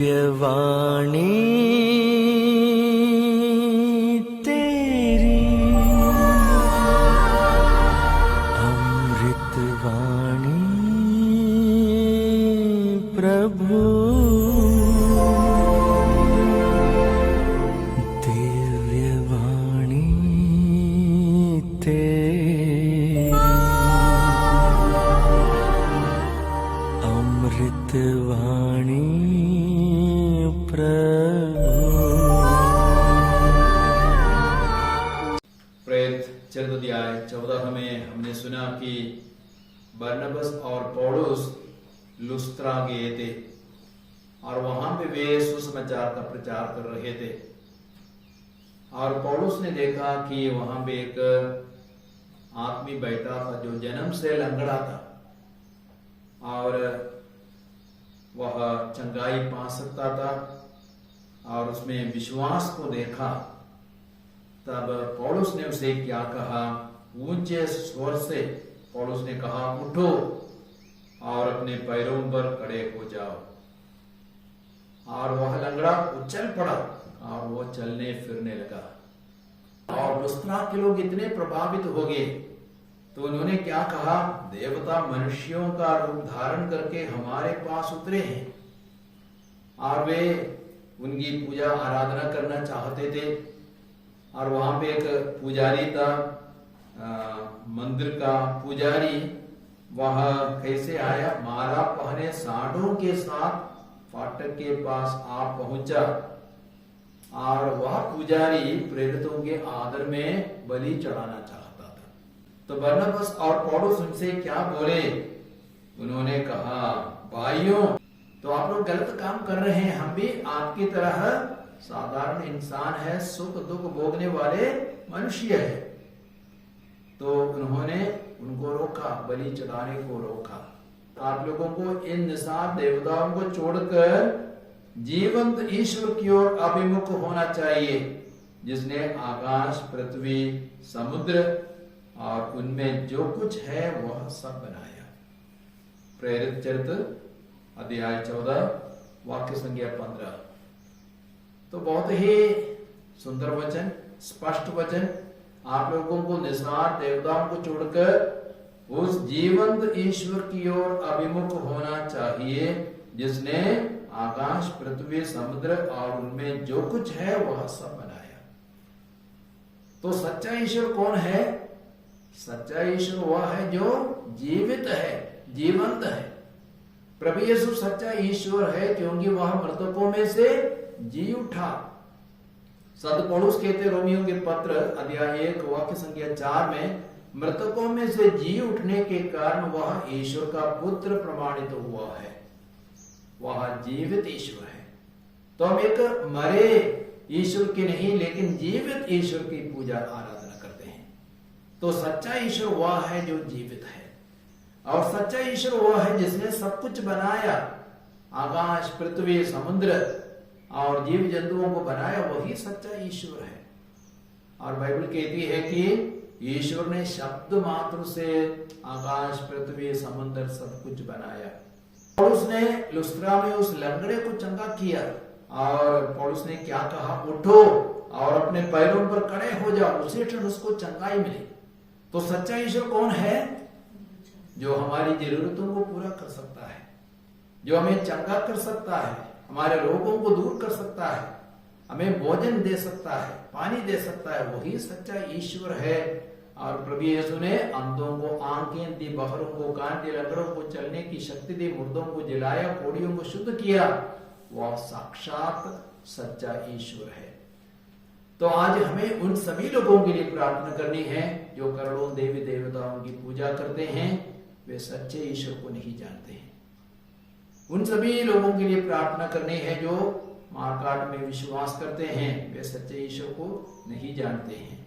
वाणी तेरी अमृत वाणी प्रभु दिव्य वाणी तेरी अमृत वाणी प्रेरित चरित्र अध्याय 14 में हमने सुना कि बरनबास और पौलुस लुस्त्रा गए थे और वहां पे वे सुसमाचार का प्रचार कर रहे थे। और पौलुस ने देखा कि वहां पे एक आदमी बैठा था जो जन्म से लंगड़ा था और वह चंगाई पा सकता था और उसमें विश्वास को देखा। तब पौलुस ने उसे क्या कहा, ऊंचे स्वर से पौलुस ने कहा, उठो और अपने पैरों पर खड़े हो जाओ। और वह लंगड़ा उछल पड़ा और वो चलने फिरने लगा। और लुस्त्रा के लोग इतने प्रभावित हो गए तो उन्होंने क्या कहा, देवता मनुष्यों का रूप धारण करके हमारे पास उतरे हैं और वे उनकी पूजा आराधना करना चाहते थे। और वहां पे एक पुजारी था, मंदिर का पुजारी, वह कैसे आया, माला पहने सांडों के साथ फाटक के पास आ पहुंचा और वह पुजारी प्रेरितों के आदर में बलि चढ़ाना चाहता था। तो बरनबास और पौलुस उनसे क्या बोले, उन्होंने कहा, भाइयों तो आप लोग गलत काम कर रहे हैं, हम भी आपकी तरह साधारण इंसान है, सुख दुख भोगने वाले मनुष्य है। तो उन्होंने उनको रोका, बलि चढ़ाने को रोका। आप लोगों को इन निषाद देवताओं को छोड़कर जीवंत ईश्वर की ओर अभिमुख होना चाहिए, जिसने आकाश पृथ्वी समुद्र और उनमें जो कुछ है वह सब बनाया। प्रेरित चरित्र अध्याय 14 वाक्य संख्या 15। तो बहुत ही सुंदर वचन, स्पष्ट वचन। आप लोगों को निस्वार्थ देवताओं को छोड़कर उस जीवंत ईश्वर की ओर अभिमुख होना चाहिए, जिसने आकाश पृथ्वी समुद्र और उनमें जो कुछ है वह सब बनाया। तो सच्चा ईश्वर कौन है? सच्चा ईश्वर वह है जो जीवित है, जीवंत है। प्रभु यीशु सच्चा ईश्वर है क्योंकि वह मृतकों में से जी उठा। संत पौलुस कहते रोमियों के पत्र अध्याय 1 वाक्य संख्या 4 में, मृतकों में से जी उठने के कारण वह ईश्वर का पुत्र प्रमाणित हुआ है। वह जीवित ईश्वर है। तो हम एक मरे ईश्वर की नहीं लेकिन जीवित ईश्वर की पूजा आराधना करते हैं। तो सच्चा ईश्वर वह है जो जीवित है और सच्चा ईश्वर वह है जिसने सब कुछ बनाया, आकाश पृथ्वी समुद्र और जीव जंतुओं को बनाया, वही सच्चा ईश्वर है। और बाइबल कहती है कि ईश्वर ने शब्द मात्र से आकाश पृथ्वी समुद्र सब कुछ बनाया। पौलुस ने लुस्त्रा में उस लंगड़े को चंगा किया और पौलुस ने क्या कहा, उठो और अपने पैरों पर खड़े हो जाओ। उसी क्षण उसको चंगाई मिली। तो सच्चा ईश्वर कौन है? जो हमारी जरूरतों को पूरा कर सकता है, जो हमें चंगा कर सकता है, हमारे रोगों को दूर कर सकता है, हमें भोजन दे सकता है, पानी दे सकता है, वही सच्चा ईश्वर है। और प्रभु यीशु ने अंधों को आंखें दी, बहरों को कान दिए, लंगड़ों को चलने की शक्ति दी, मुर्दों को जिलाया, कोड़ियों को शुद्ध किया। वह साक्षात सच्चा ईश्वर है। तो आज हमें उन सभी लोगों के लिए प्रार्थना करनी है जो करोड़ों देवी देवताओं की पूजा करते हैं, वे सच्चे ईश्वर को नहीं जानते हैं। उन सभी लोगों के लिए प्रार्थना करनी है जो मार्काट में विश्वास करते हैं, वे सच्चे ईश्वर को नहीं जानते हैं।